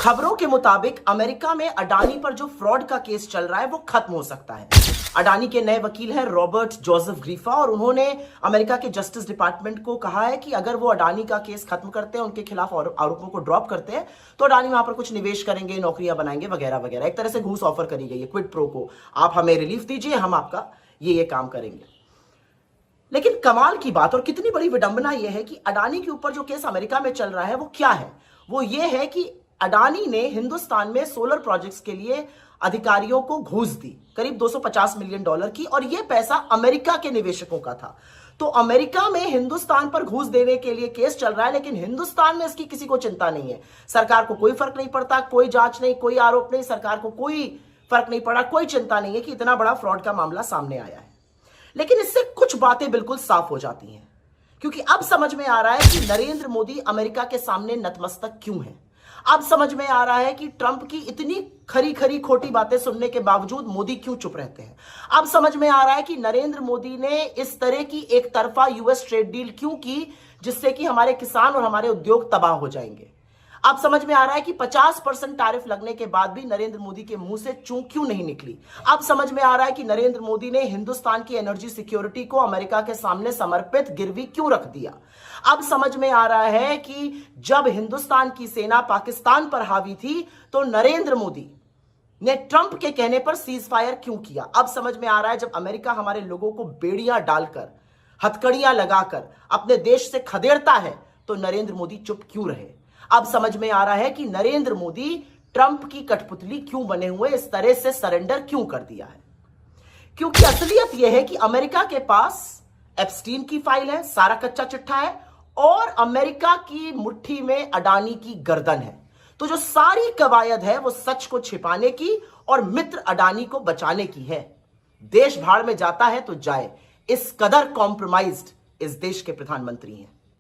खबरों के मुताबिक अमेरिका में अडानी पर जो फ्रॉड का केस चल रहा है वो खत्म हो सकता है। अडानी के नए वकील हैं रॉबर्ट जोसेफ ग्रीफा और उन्होंने अमेरिका के जस्टिस डिपार्टमेंट को कहा है कि अगर वो अडानी का केस खत्म करते हैं, उनके खिलाफ आरोपों को ड्रॉप करते हैं, तो अडानी वहां पर कुछ निवेश करेंगे, नौकरियां बनाएंगे वगैरह वगैरह। एक तरह से घूस ऑफर करी गई है, क्विड प्रो को, आप हमें रिलीफ दीजिए, हम आपका ये काम करेंगे। लेकिन कमाल की बात और कितनी बड़ी विडंबना यह है कि अडानी के ऊपर जो केस अमेरिका में चल रहा है वो क्या है? वो ये है कि अडानी ने हिंदुस्तान में सोलर प्रोजेक्ट्स के लिए अधिकारियों को घूस दी, करीब $250 मिलियन की, और यह पैसा अमेरिका के निवेशकों का था। तो अमेरिका में हिंदुस्तान पर घूस देने के लिए केस चल रहा है, लेकिन हिंदुस्तान में इसकी किसी को चिंता नहीं है। सरकार को कोई फर्क नहीं पड़ता, कोई जांच नहीं, कोई आरोप नहीं, सरकार को कोई फर्क नहीं पड़ा, कोई चिंता नहीं है कि इतना बड़ा फ्रॉड का मामला सामने आया है। लेकिन इससे कुछ बातें बिल्कुल साफ हो जाती हैं, क्योंकि अब समझ में आ रहा है कि नरेंद्र मोदी अमेरिका के सामने नतमस्तक क्यों है। अब समझ में आ रहा है कि ट्रंप की इतनी खरी खरी खोटी बातें सुनने के बावजूद मोदी क्यों चुप रहते हैं। अब समझ में आ रहा है कि नरेंद्र मोदी ने इस तरह की एक तरफा यूएस ट्रेड डील क्यों की, जिससे कि हमारे किसान और हमारे उद्योग तबाह हो जाएंगे। अब समझ में आ रहा है कि 50% टैरिफ लगने के बाद भी नरेंद्र मोदी के मुंह से चूं क्यों नहीं निकली। अब समझ में आ रहा है कि नरेंद्र मोदी ने हिंदुस्तान की एनर्जी सिक्योरिटी को अमेरिका के सामने समर्पित गिरवी क्यों रख दिया। अब समझ में आ रहा है कि जब हिंदुस्तान की सेना पाकिस्तान पर हावी थी तो नरेंद्र मोदी ने ट्रंप के कहने पर सीज फायर क्यों किया। अब समझ में आ रहा है जब अमेरिका हमारे लोगों को बेड़ियां डालकर, हथकड़ियां लगाकर अपने देश से खदेड़ता है तो नरेंद्र मोदी चुप क्यों रहे। अब समझ में आ रहा है कि नरेंद्र मोदी ट्रंप की कठपुतली क्यों बने हुए, इस तरह से सरेंडर क्यों कर दिया है। क्योंकि असलियत यह है कि अमेरिका के पास एप्स्टीन की फाइल है, सारा कच्चा चिट्ठा है, और अमेरिका की मुट्ठी में अडानी की गर्दन है। तो जो सारी कवायद है वो सच को छिपाने की और मित्र अडानी को बचाने की है। देश भाड़ में जाता है तो जाए, इस कदर कॉम्प्रोमाइज्ड इस देश के प्रधानमंत्री हैं।